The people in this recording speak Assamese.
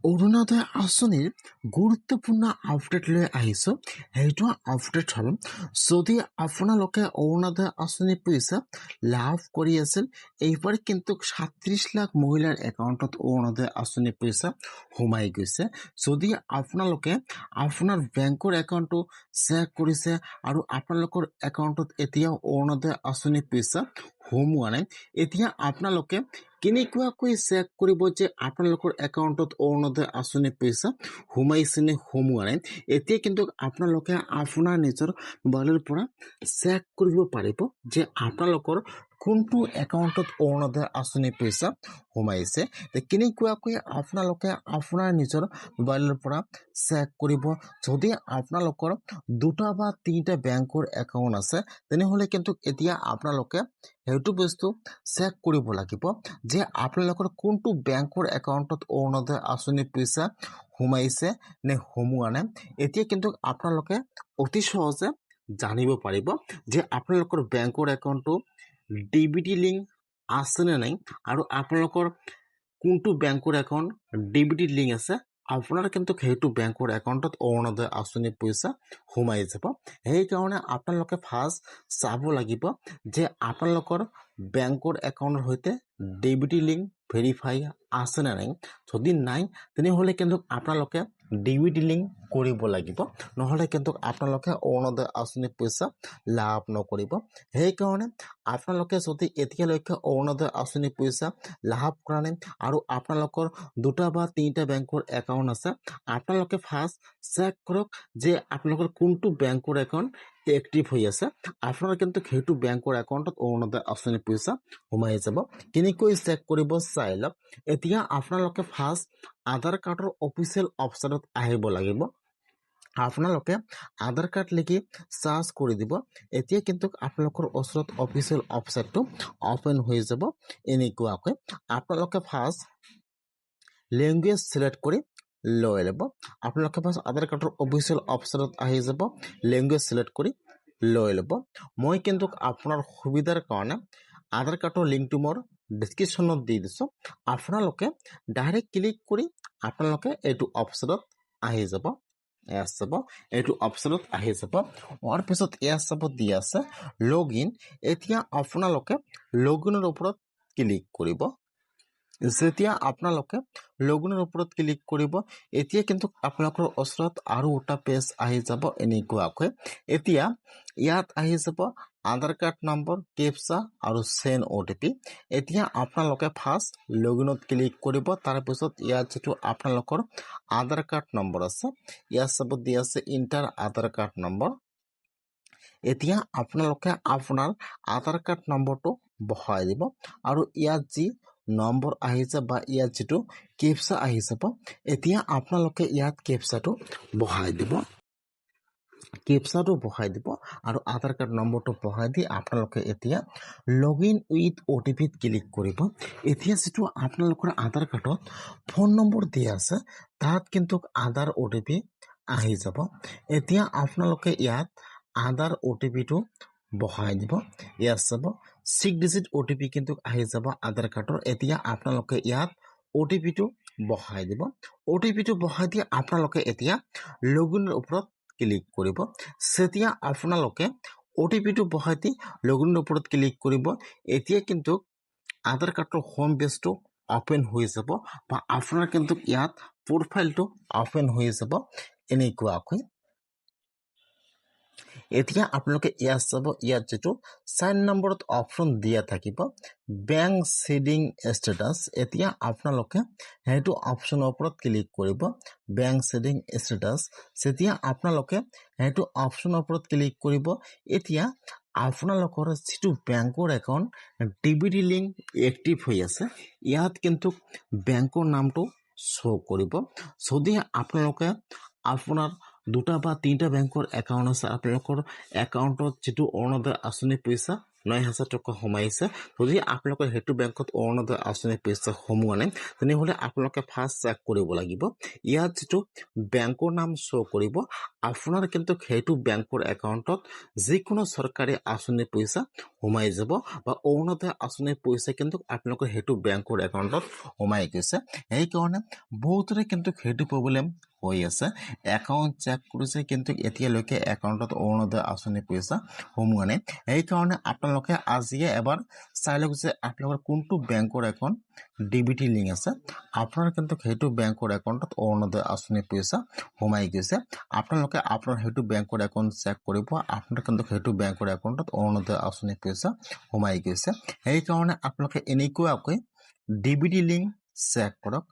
অৰুণোদয় আঁচনিৰ গুৰুত্বপূৰ্ণ আপডেট লৈ আহিছোঁ। সেইটো আপডেট হ'ল, যদি আপোনালোকে অৰুণোদয় আঁচনিৰ পইচা লাভ কৰি আছিল, এইবাৰ কিন্তু ৩৭ লাখ মহিলাৰ একাউণ্টত অৰুণোদয় আঁচনিৰ পইচা সোমাই গৈছে। যদি আপোনালোকে আপোনাৰ বেংকৰ একাউণ্টটো চেক কৰিছে আৰু আপোনালোকৰ একাউণ্টত এতিয়াও অৰুণোদয় আঁচনিৰ পইচা সোমোৱা নাই, এতিয়া আপোনালোকে কেনেকুৱাকৈ চেক কৰিব যে আপোনালোকৰ একাউণ্টত অৰুণোদয় আঁচনিৰ পইচা সোমাইছে নে সোমোৱা নাই? এতিয়া কিন্তু আপোনালোকে আপোনাৰ নিজৰ মোবাইলৰ পৰা চেক কৰিব পাৰিব যে আপোনালোকৰ কোনটো একাউণ্টত অৰুণোদয় আঁচনিৰ পইচা সোমাইছে। কেনেকুৱাকৈ আপোনালোকে আপোনাৰ নিজৰ মোবাইলৰ পৰা চেক কৰিব? যদি আপোনালোকৰ 2টা বা 3টা বেংকৰ একাউণ্ট আছে, তেনেহ'লে কিন্তু এতিয়া আপোনালোকে সেইটো বস্তু চেক কৰিব লাগিব যে আপোনালোকৰ কোনটো বেংকৰ একাউণ্টত অৰুণোদয় আঁচনিৰ পইচা সোমাইছে নে সোমোৱা নাই। এতিয়া কিন্তু আপোনালোকে অতি সহজে জানিব পাৰিব যে আপোনালোকৰ বেংকৰ একাউণ্টটো ডিবিটি লিংক আছে নে নাই, আৰু আপোনালোকৰ কোনটো বেংকৰ একাউণ্ট ডিবিটি লিংক আছে, আপোনাৰ কিন্তু সেইটো বেংকৰ একাউণ্টত অৰুণোদয় আঁচনিৰ পইচা সোমাই যাব। সেইকাৰণে আপোনালোকে ফাৰ্ষ্ট চাব লাগিব যে আপোনালোকৰ বেংকৰ একাউণ্টৰ সৈতে ডিবিটি লিংক ভেৰিফাই আছে নে নাই। যদি নাই, তেনেহ'লে কিন্তু আপোনালোকে ডিবিটি লিংক কৰিব লাগিব, নহ'লে কিন্তু আপোনালোকে অৰুণোদয় আঁচনিৰ পইচা লাভ নকৰিব। সেইকাৰণে আপোনালোকে যদি এতিয়ালৈকে অৰুণোদয় আঁচনিৰ পইচা লাভ কৰা নাই আৰু আপোনালোকৰ 2টা বা 3টা বেংকৰ একাউণ্ট আছে, আপোনালোকে ফাৰ্ষ্ট চেক কৰক যে আপোনালোকৰ কোনটো বেংকৰ একাউণ্ট এক্টিভ হৈ আছে। আপোনাৰ কিন্তু সেইটো বেংকৰ একাউণ্টত অৰুণোদয় আঁচনিৰ পইচা সোমাই যাব। কেনেকৈ চেক কৰিব চাই লওক। এতিয়া আপোনালোকে ফাৰ্ষ্ট আধাৰ কাৰ্ডৰ অফিচিয়েল ৱেবছাইটত আহিব লাগিব। আপোনালোকে আধাৰ কাৰ্ড লিখি চাৰ্চ কৰি দিব। এতিয়া কিন্তু আপোনালোকৰ ওচৰত অফিচিয়েল ৱেবছাইটটো অপেন হৈ যাব। এনেকুৱাকৈ আপোনালোকে ফাৰ্ষ্ট লেংগুৱেজ চিলেক্ট কৰি লৈ ল'ব। আপোনালোকে ফাৰ্ষ্ট আধাৰ কাৰ্ডৰ অফিচিয়েল ৱেবছাইটত আহি যাব, লেংগুৱেজ চিলেক্ট কৰি লৈ ল'ব। মই কিন্তু আপোনাৰ সুবিধাৰ কাৰণে আধাৰ কাৰ্ডৰ লিংকটো মোৰ ডিছক্ৰিপশ্যনত দি দিছোঁ। আপোনালোকে ডাইৰেক্ট ক্লিক কৰি আপোনালোকে এইটো অপশ্যনত আহি যাব। এইটো অপশ্যনত আহি যাব। হোৱাৰ পিছত চাব দি আছে লগ ইন। এতিয়া আপোনালোকে লগ ইনৰ ওপৰত ক্লিক কৰিব। যেতিয়া আপোনালোকে লগ ইনৰ ওপৰত ক্লিক কৰিব, এতিয়া কিন্তু আপোনালোকৰ ওচৰত আৰু এটা পেজ আহি যাব এনেকুৱাকৈ। এতিয়া ইয়াত আহি যাব আধাৰ কাৰ্ড নম্বৰ, কেপচা আৰু চেণ্ড OTP। এতিয়া আপোনালোকে ফাৰ্ষ্ট লগ ইনত ক্লিক কৰিব। তাৰপিছত ইয়াত যিটো আপোনালোকৰ আধাৰ কাৰ্ড নম্বৰ আছে, ইয়াত চাব দি আছে ইণ্টাৰ আধাৰ কাৰ্ড নম্বৰ। এতিয়া আপোনালোকে আপোনাৰ আধাৰ কাৰ্ড নম্বৰটো বহাই দিব আৰু ইয়াত যি নম্বৰ আহিছে বা ইয়াত যিটো কেপচা আহি যাব, এতিয়া আপোনালোকে ইয়াত কেপচাটো বহাই দিব। কেপচাটো বহাই দিব আৰু আধাৰ কাৰ্ড নম্বৰটো বহাই দি আপোনালোকে এতিয়া লগ ইন উইথ OTPত ক্লিক কৰিব। এতিয়া যিটো আপোনালোকৰ আধাৰ কাৰ্ডত ফোন নম্বৰ দিয়া আছে, তাত কিন্তু আধাৰ OTP আহি যাব। এতিয়া আপোনালোকে ইয়াত আধাৰ OTPটো বহাই দিব। ইয়াত চাব 6 ডিজিট OTP কিন্তু আহি যাব আধাৰ কাৰ্ডৰ। এতিয়া আপোনালোকে ইয়াত OTPটো বহাই দিব। OTPটো বহাই দি আপোনালোকে এতিয়া লগ ইনৰ ওপৰত ক্লিক কৰিব। যেতিয়া আপোনালোকে OTPটো বহাই দি লগ ইনৰ ওপৰত ক্লিক কৰিব, এতিয়া কিন্তু আধাৰ কাৰ্ডৰ হোম পেজটো অপেন হৈ যাব বা আপোনাৰ কিন্তু ইয়াত প্ৰফাইলটো অপেন হৈ যাব এনেকুৱাকৈ। এতিয়া আপোনালোকে ইয়াত চাব, ইয়াত যিটো 4 নম্বৰত অপশ্যন দিয়া থাকিব বেংক ছেভিং ষ্টেটাছ। এতিয়া আপোনালোকে সেইটো অপশ্যনৰ ওপৰত ক্লিক কৰিব, বেংক ছেভিং ষ্টেটাছ। যেতিয়া আপোনালোকে সেইটো অপশ্যনৰ ওপৰত ক্লিক কৰিব, এতিয়া আপোনালোকৰ যিটো বেংকৰ একাউণ্ট ডিবিটি লিংক এক্টিভ হৈ আছে, ইয়াত কিন্তু বেংকৰ নামটো শ্ব' কৰিব। যদি আপোনালোকে আপোনাৰ 2টা বা 3টা বেংকৰ একাউণ্ট আছে, আপোনালোকৰ একাউণ্টত যিটো অৰুণোদয় আঁচনিৰ পইচা 9,000 টকা সোমাইছে। যদি আপোনালোকৰ সেইটো বেংকত অৰুণোদয় আঁচনিৰ পইচা সোমোৱা নাই তেনেহ'লে আপোনালোকে ফাৰ্ষ্ট চেক কৰিব লাগিব। ইয়াত যিটো বেংকৰ নাম শ্ব' কৰিব আপোনাৰ কিন্তু সেইটো বেংকৰ একাউণ্টত যিকোনো চৰকাৰী আঁচনিৰ পইচা সোমাই যাব বা অৰুণোদয় আঁচনিৰ পইচা কিন্তু আপোনালোকৰ সেইটো বেংকৰ একাউণ্টত সোমাই গৈছে। সেইকাৰণে বহুতৰে কিন্তু সেইটো প্ৰব্লেম হৈ আছে। একাউণ্ট চেক কৰিছে কিন্তু এতিয়ালৈকে একাউণ্টত অৰুণোদয় আঁচনিৰ পইচা সোমোৱা নাই। সেইকাৰণে আপোনালোকে আজিয়ে এবাৰ চাই লওক যে আপোনালোকৰ কোনটো বেংকৰ একাউণ্ট DBT লিংক আছে। আপোনাৰ কিন্তু সেইটো বেংকৰ একাউণ্টত অৰুণোদয় আঁচনিৰ পইচা সোমাই গৈছে। আপোনালোকে আপোনাৰ সেইটো বেংকৰ একাউণ্ট চেক কৰিব আপোনাৰ কিন্তু সেইটো বেংকৰ একাউণ্টত অৰুণোদয় আঁচনিৰ পইচা সোমাই গৈছে। সেইকাৰণে আপোনালোকে এনেকুৱাকৈ DBT লিংক চেক কৰক।